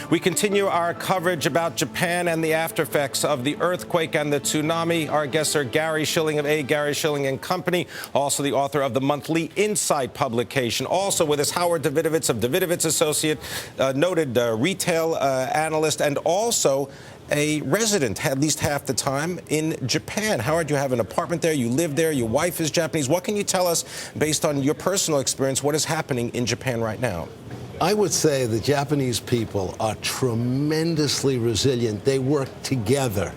We continue our coverage about Japan and the aftereffects of the earthquake and the tsunami. Our guests are Gary Shilling of Gary Shilling and Company, also the author of the monthly Insight publication. Also with us, Howard Davidowitz of Davidowitz Associates, noted retail analyst, and also a resident, at least half the time, in Japan. Howard, you have an apartment there, you live there, your wife is Japanese. What can you tell us, based on your personal experience, what is happening in Japan right now? I would say the Japanese people are tremendously resilient. They work together.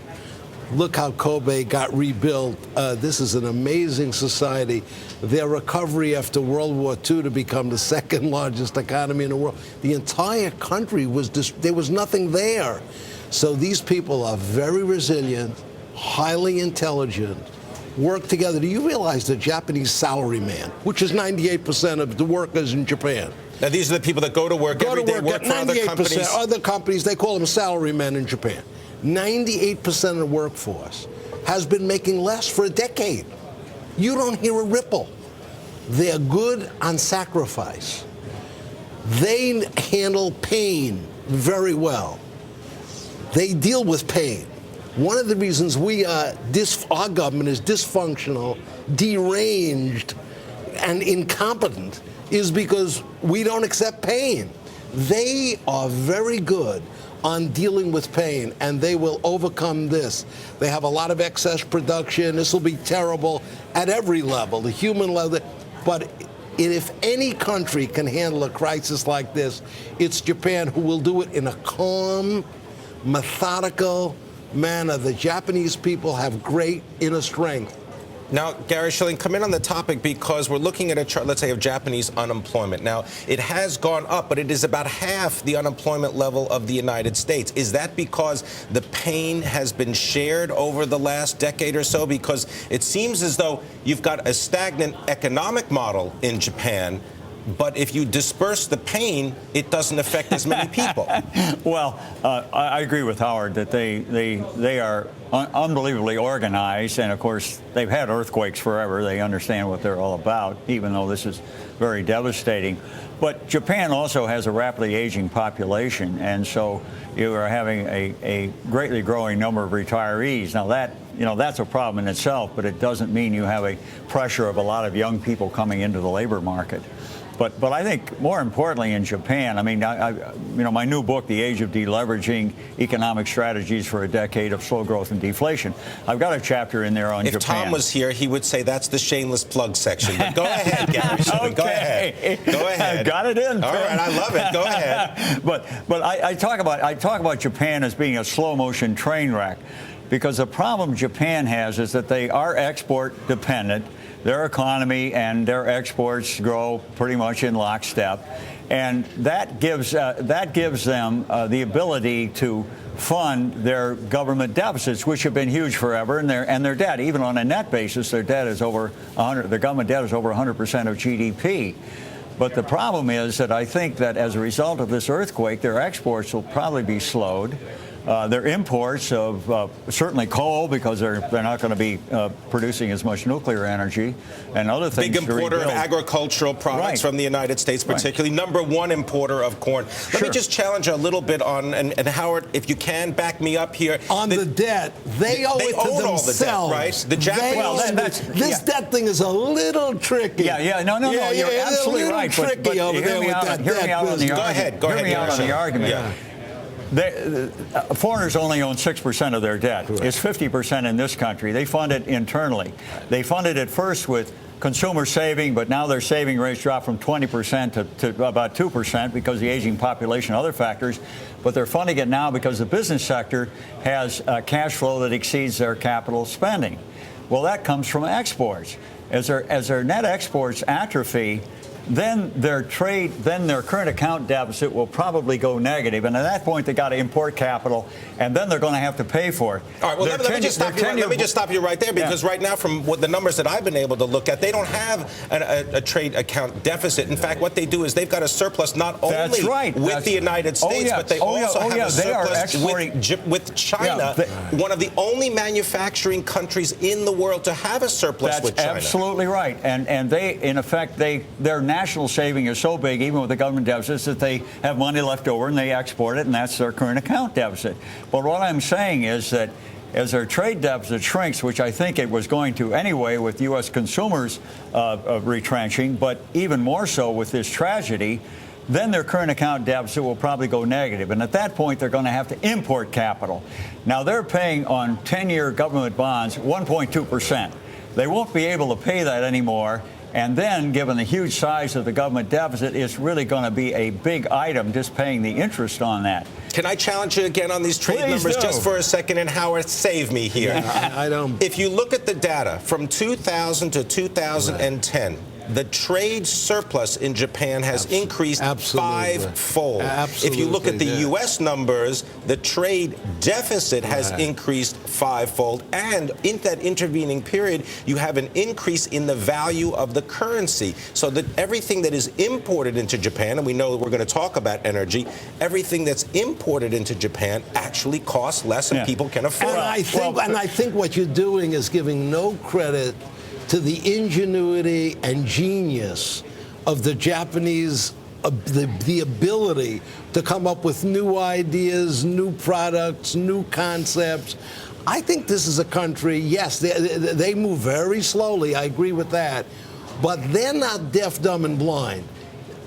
Look how Kobe got rebuilt. This is an amazing society. Their recovery after World War II to become the second largest economy in the world. The entire country there was nothing there. So these people are very resilient, highly intelligent, work together. Do you realize the Japanese salaryman, which is 98% of the workers in Japan? Now, these are the people that go to work every day, work for other companies. Other companies, they call them salarymen in Japan. 98% of the workforce has been making less for a decade. You don't hear a ripple. They're good on sacrifice. They handle pain very well. They deal with pain. One of the reasons our government is dysfunctional, deranged, and incompetent is because we don't accept pain. They are very good on dealing with pain, and they will overcome this. They have a lot of excess production. This will be terrible at every level, the human level. But if any country can handle a crisis like this, it's Japan, who will do it in a calm, methodical manner. The Japanese people have great inner strength. Now, Gary Shilling, come in on the topic because we're looking at a chart, let's say, of Japanese unemployment. Now, it has gone up, but it is about half the unemployment level of the United States. Is that because the pain has been shared over the last decade or so? Because it seems as though you've got a stagnant economic model in Japan, but if you disperse the pain, it doesn't affect as many people. Well, I agree with Howard that they are unbelievably organized, and of course they've had earthquakes forever. They understand what they're all about, even though this is very devastating. But Japan also has a rapidly aging population, and so you are having a greatly growing number of retirees. Now that's a problem in itself, but it doesn't mean you have a pressure of a lot of young people coming into the labor market. But I think more importantly in Japan, I mean, my new book, The Age of Deleveraging, Economic Strategies for a Decade of Slow Growth and Deflation, I've got a chapter in there on Japan. If Tom was here, he would say that's the shameless plug section. But go ahead, Gary. Okay. Go ahead. Go ahead. Got it in. All right, I love it. Go ahead. But I talk about Japan as being a slow motion train wreck, because the problem Japan has is that they are export dependent. Their economy and their exports grow pretty much in lockstep, and that gives them the ability to fund their government deficits, which have been huge forever, and their debt, even on a net basis, their debt is over 100. Their government debt is over 100% of GDP. But the problem is that I think that as a result of this earthquake, their exports will probably be slowed. Their imports of certainly coal, because they're not going to be producing as much nuclear energy and other things. Big importer of agricultural products from the United States, particularly. Number one importer of corn. Let me just challenge a little bit on, and Howard, if you can, back me up here. On the debt, they owe it to themselves. All the debt, right? The Japanese. This debt thing is a little tricky. No, you're absolutely right. Tricky over there with that debt. Hear me out on the argument. Go ahead. Hear me out on the argument. Yeah. Foreigners only own 6% of their debt. Correct. It's 50% in this country. They fund it internally. They funded it first with consumer saving, but now their saving rates dropped from 20% to about 2% because of the aging population and other factors. But they're funding it now because the business sector has cash flow that exceeds their capital spending. Well, that comes from exports. As their net exports atrophy, then their current account deficit will probably go negative, and at that point they got to import capital, and then they're going to have to pay for it. All right. Well, let me just stop you right there, because right now, from what the numbers that I've been able to look at, they don't have a trade account deficit. In fact, what they do is they've got a surplus not only with the United States, but they also have a surplus with China, one of the only manufacturing countries in the world to have a surplus with China. That's absolutely right, and they, in effect, their national saving is so big, even with the government deficits, that they have money left over and they export it, and that's their current account deficit. But what I'm saying is that as their trade deficit shrinks, which I think it was going to anyway with U.S. consumers retrenching, but even more so with this tragedy, then their current account deficit will probably go negative. And at that point, they're going to have to import capital. Now, they're paying on 10-year government bonds 1.2%. They won't be able to pay that anymore. And then, given the huge size of the government deficit, it's really going to be a big item just paying the interest on that. Can I challenge you again on these trade numbers just for a second? And Howard, save me here. Yeah, I don't. If you look at the data from 2000 to 2010, the trade surplus in Japan has increased five-fold. If you look at the U.S. numbers, the trade deficit has increased five-fold. And in that intervening period, you have an increase in the value of the currency. So that everything that is imported into Japan, and we know that we're going to talk about energy, everything that's imported into Japan actually costs less and people can afford it. And I think what you're doing is giving no credit to the ingenuity and genius of the Japanese, the ability to come up with new ideas, new products, new concepts. I think this is a country, yes, they move very slowly, I agree with that, but they're not deaf, dumb, and blind.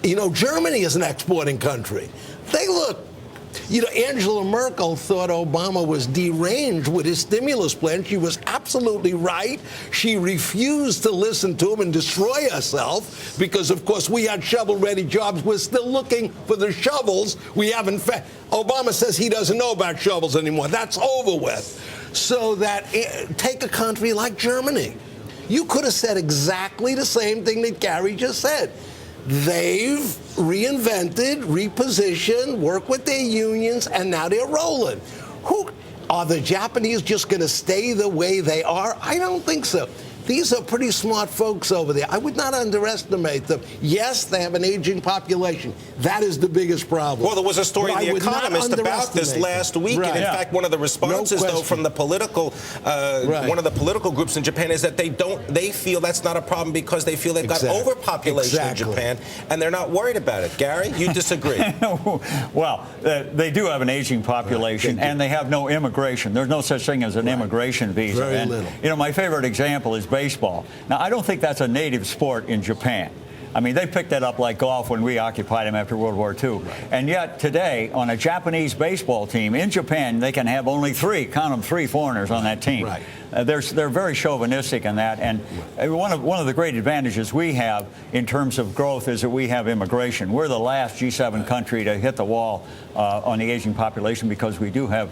You know, Germany is an exporting country. They look. You know, Angela Merkel thought Obama was deranged with his stimulus plan. She was absolutely right. She refused to listen to him and destroy herself because, of course, we had shovel-ready jobs. We're still looking for the shovels. We haven't. Obama says he doesn't know about shovels anymore. That's over with. So that take a country like Germany. You could have said exactly the same thing that Gary just said. They've reinvented, repositioned, worked with their unions, and now they're rolling. Who are the Japanese just going to stay the way they are? I don't think so. These are pretty smart folks over there. I would not underestimate them. Yes, they have an aging population. That is the biggest problem. Well, there was a story in The Economist about this last week, and in fact, one of the responses, though, from the political, one of the political groups in Japan is that they feel that's not a problem because they feel they've got overpopulation in Japan, and they're not worried about it. Gary, you disagree? Well, they do have an aging population, and they have no immigration. There's no such thing as an immigration visa. Very little. You know, my favorite example is baseball. Now, I don't think that's a native sport in Japan. I mean, they picked that up like golf when we occupied them after World War II. And yet today, on a Japanese baseball team in Japan, they can have only three foreigners on that team. They're very chauvinistic in that. And one of the great advantages we have in terms of growth is that we have immigration. We're the last G7 country to hit the wall on the aging population because we do have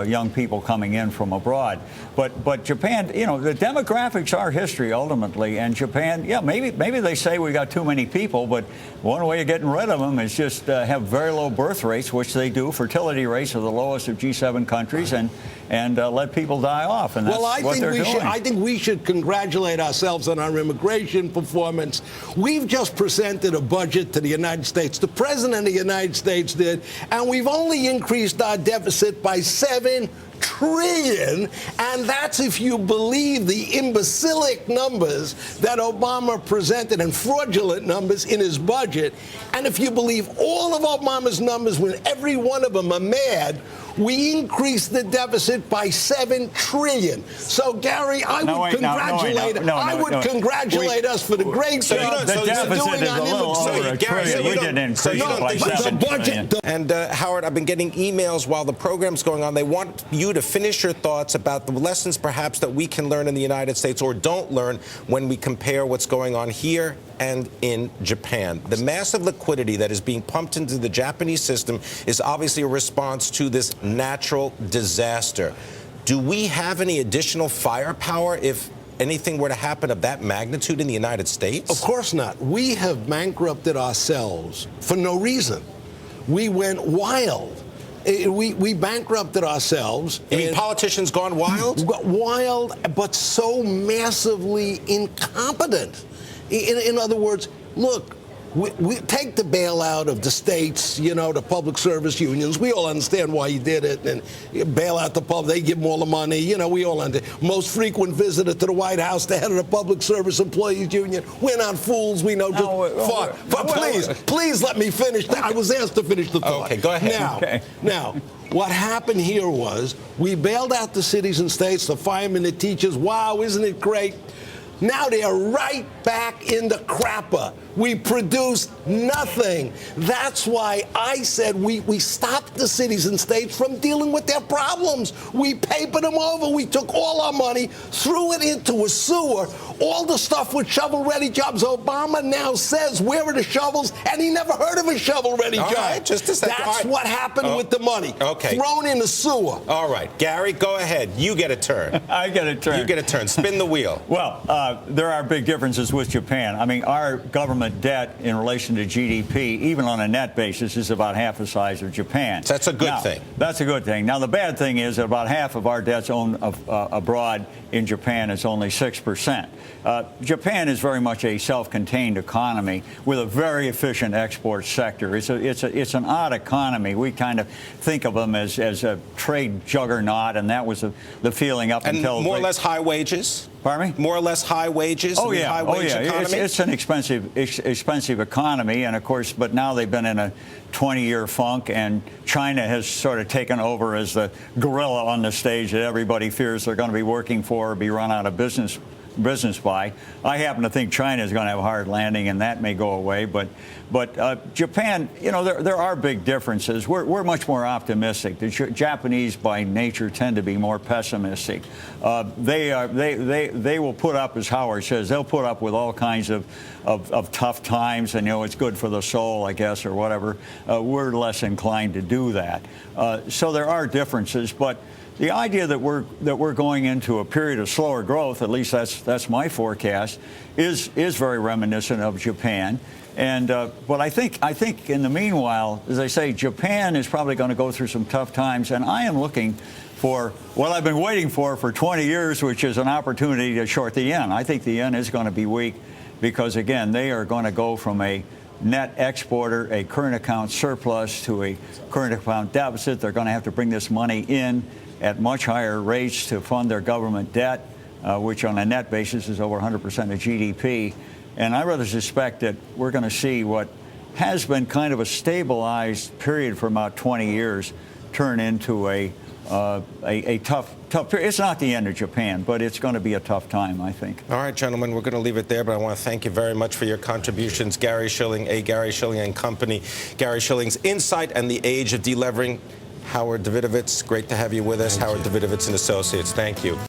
young people coming in from abroad. But Japan, you know, the demographics are history ultimately. And Japan, yeah, maybe they say we got too many people, but one way of getting rid of them is just have very low birth rates, which they do. Fertility rates are the lowest of G7 countries, and let people die off. And that's what they're doing. I think we should congratulate ourselves on our immigration performance. We've just presented a budget to the United States. The President of the United States did, and we've only increased our deficit by $7 trillion, and that's if you believe the imbecilic numbers that Obama presented and fraudulent numbers in his budget. And if you believe all of Obama's numbers, when every one of them are mad, we increased the deficit by $7 trillion. So, Gary, I would congratulate us for the great job the deficit is a little over $1 trillion. We didn't increase it by $7 trillion. And Howard, I've been getting emails while the program's going on. They want you to finish your thoughts about the lessons perhaps that we can learn in the United States or don't learn when we compare what's going on here and in Japan. The massive liquidity that is being pumped into the Japanese system is obviously a response to this natural disaster. Do we have any additional firepower if anything were to happen of that magnitude in the United States? Of course not. We have bankrupted ourselves for no reason. We went wild. We bankrupted ourselves. You mean politicians gone wild? Wild, but so massively incompetent. In other words, look, We take the bailout of the states, the public service unions. We all understand why he did it. And bail out the public, they give them all the money. We all understand. Most frequent visitor to the White House, the head of the Public Service Employees Union. We're not fools. We know just But please let me finish. I was asked to finish the thought. Okay, go ahead. Now, what happened here was we bailed out the cities and states, the firemen, the teachers. Wow, isn't it great? Now they are right back in the crapper. We produced nothing. That's why I said we stopped the cities and states from dealing with their problems. We papered them over. We took all our money, threw it into a sewer. All the stuff with shovel-ready jobs. Obama now says, where are the shovels? And he never heard of a shovel-ready job. Right, just a second. That's what happened with the money. Okay. Thrown in the sewer. All right. Gary, go ahead. You get a turn. I get a turn. You get a turn. Spin the wheel. Well, there are big differences with Japan. I mean, our government debt in relation to GDP, even on a net basis, is about half the size of Japan. So that's a good thing. That's a good thing. Now, the bad thing is that about half of our debt's owned abroad in Japan is only 6%. Japan is very much a self-contained economy with a very efficient export sector. It's an odd economy. We kind of think of them as a trade juggernaut, and that was the feeling up until more or less high wages. Pardon me? More or less high wages. Oh yeah, economy? It's an expensive economy, and of course, but now they've been in a 20-year funk, and China has sort of taken over as the gorilla on the stage that everybody fears they're going to be working for or be run out of business by. I happen to think China is going to have a hard landing, and that may go away. But Japan, there are big differences. We're much more optimistic. The Japanese, by nature, tend to be more pessimistic. They will put up, as Howard says, they'll put up with all kinds of tough times, and it's good for the soul, I guess, or whatever. We're less inclined to do that. So there are differences, but the idea that we're going into a period of slower growth, at least that's my forecast, is very reminiscent of Japan. And but I think in the meanwhile, as I say, Japan is probably going to go through some tough times, and I am looking for what I've been waiting for 20 years, which is an opportunity to short the yen. I think the yen is going to be weak because, again, they are going to go from a net exporter, a current account surplus, to a current account deficit. They're going to have to bring this money in at much higher rates to fund their government debt, which on a net basis is over 100% of GDP. And I rather suspect that we're going to see what has been kind of a stabilized period for about 20 years turn into a tough period. It's not the end of Japan, but it's going to be a tough time, I think. All right, gentlemen, we're going to leave it there, but I want to thank you very much for your contributions. Gary Shilling, Gary Shilling and Company. Gary Shilling's Insight and the Age of Delevering. Howard Davidowitz, great to have you with us. Howard Davidowitz and Associates, thank you.